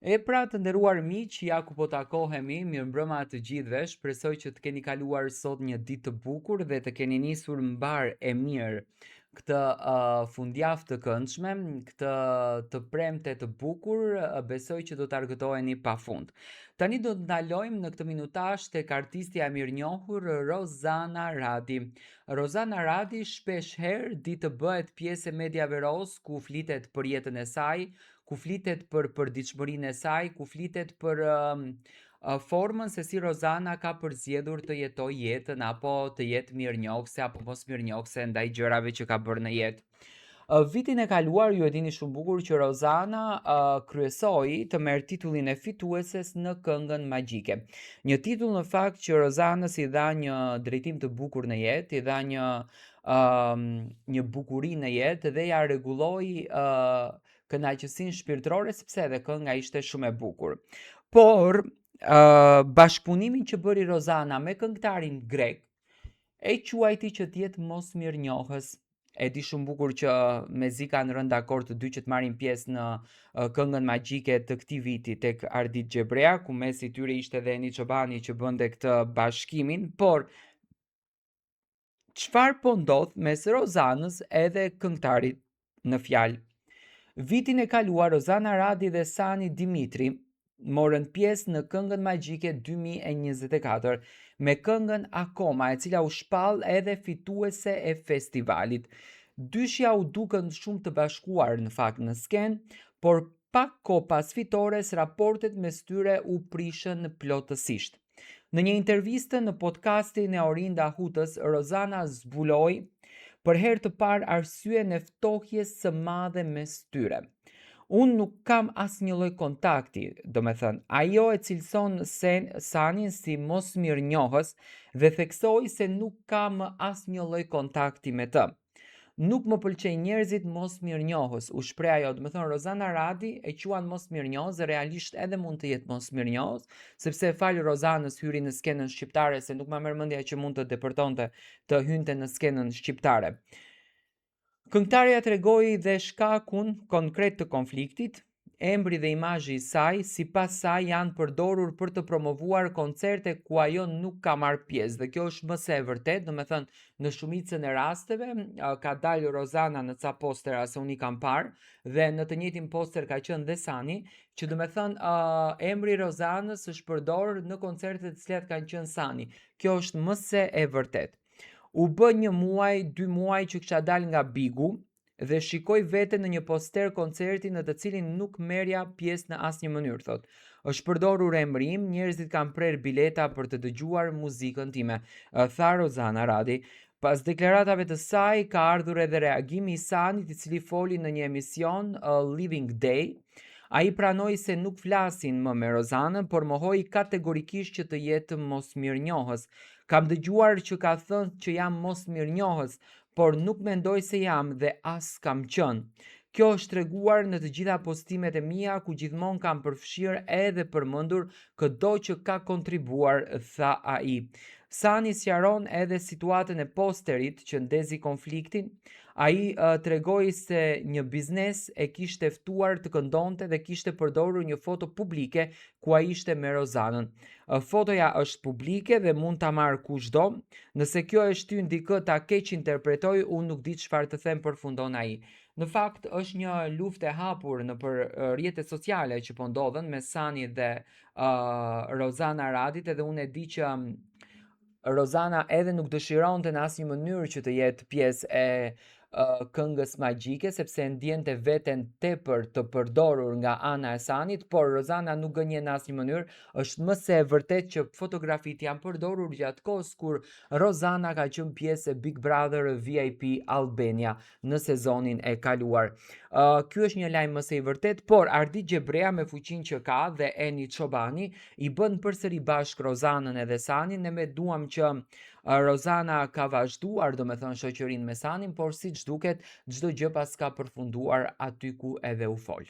E pra të nderuar miq, ja ku po takohemi, mirëmbrëma të gjithëve, shpresoj që të keni kaluar sot një ditë të bukur dhe të keni nisur mbar e mirë këtë fundjavë të këndshme, këtë të premte të bukur, besoj që do të argëtoheni pafund. Tani do të ndalojmë në këtë minutazh tek artistja e mirënjohur Rozana Radi. Rozana Radi shpesh herë di të bëhet pjesë e mediave roz ku flitet për jetën e saj, ku flitet për përditshmërinë e saj, ku flitet për formën se si Rozana ka përzgjedhur të jetojë jetën apo të jetë mirënjohëse apo mos mirënjohëse ndaj gjërave që ka bërë në jetë. Vitin e kaluar ju e dini shumë bukur që Rozana kryesoi të merr titullin e fitueses në Këngën Magjike. Një titull në fakt që Rozanës i dha një drejtim të bukur në jetë, i dha një bukuri në jetë dhe ja rregulloi kënaqësinë shpirtërore sepse edhe kënga ishte shumë e bukur. Por bashkëpunimin që bëri Rozana me këngëtarin grek e quajti që të jetë mos mirënjohës. E di shumë bukur që mezi kanë rënë dakord të dy që të marrin pjesë në Këngën Magjike të këtij viti tek Ardit Xhebrea, ku mes i tyre ishte edhe Eni Çobani që bënte këtë bashkimin, por çfarë po ndodh mes Rozanës edhe këngëtarit në fjalë? Vitin e kaluar Rozana Radi dhe Sani Dimitri morën pjesë në Këngën Magjike 2024 me këngën Akoma, e cila u shpall edhe fituese e festivalit. Dyshja u dukën shumë të bashkuar në fakt në skenë, por pak kohë pas fitores raportet mes tyre u prishën plotësisht. Në një intervistë në podcastin e Orinda Hutës, Rozana zbuloi për herë të parë arsyen e ftohjes së madhe mes tyre. Unë nuk kam asnjë lloj kontakti, do me thënë, ajo e cilëson Sanin si mos mirënjohës dhe theksoi se nuk ka më asnjë lloj kontakti me të. Nuk më pëlqejnë njerëzit mos mirënjohës, u shpreh ajo. Do me thënë, Rozana Radi e quan mos mirënjohës dhe realisht edhe mund të jetë mos mirënjohës, sepse fal Rozanës hyri në skenën shqiptare, se nuk ma merr mendja që mund të depërtonte të hynte në skenën shqiptare. Këngëtarja tregoi dhe shkakun konkret të konfliktit. Emri dhe imazhi i saj, sipas saj, janë përdorur për të promovuar koncerte ku ajo nuk ka marrë pjesë. Dhe kjo është më se e vërtet, do me thënë, në shumicën e rasteve ka dalë Rozana në ca postera se unë i kam parë, dhe në të njëjtin poster ka qenë dhe Sani, që do me thënë emri Rozanës është përdorur në koncertet të cilat kanë qenë Sani. Kjo është më se e vërtet. U bë 1 muaj, 2 muaj që kisha dal nga Bigu dhe shikoj veten në një poster koncerti në të cilin nuk merja pjesë në asnjë mënyrë, thot. Është përdorur emri im, njerëzit kanë prerë bileta për të dëgjuar muzikën time, tha Rozana Radi. Pas deklaratave të saj ka ardhur edhe reagimi i Sanit, i cili foli në një emision Living Day. Ai pranoi se nuk flasin më me Rozanën, por mohoi kategorikisht që të jetë mos mirënjohës. Kam dëgjuar që ka thënë që jam mos mirënjohës, por nuk mendoj se jam dhe as kam qenë. Kjo është treguar në të gjitha postimet e mia, ku gjithmonë kam përfshirë edhe përmendur çdo që ka kontribuar, tha ai. Sani sqaron edhe situatën e posterit që ndezi konfliktin. Ai tregoi se një biznes e kishte ftuar të këndonte dhe kishte përdorur një foto publike ku ai ishte me Rozanën. Fotoja është publike dhe mund ta marrë kushdo. Nëse kjo e shtyn dikë ta keq interpretoj, unë nuk di çfarë të them, përfundon ai. Në fakt është një luftë e hapur nëpër rrjetet sociale që po ndodhen me Sani dhe Rozana Radit, edhe unë e di që Rozana edhe nuk dëshironte në asnjë mënyrë që të jetë pjesë e Këngës Magjike, sepse ndjente veten tepër të përdorur nga ana e Sanit, por Rozana nuk gënjen në asnjë mënyrë. Është më se e vërtet që fotografitë janë përdorur gjatë kohës kur Rozana ka qenë pjesë e Big Brother VIP Albania në sezonin e kaluar. Ky është një lajm më se i vërtet, por Ardit Xhebrea me fuqinë që ka dhe Eni Çobani i bën përsëri bashkë Rozanën edhe Sanin. Ne me duam që Rozana ka vazhduar, do me thënë, shoqërinë me Sanin, por siç duket, çdo gjë pas ka përfunduar aty ku edhe u fol.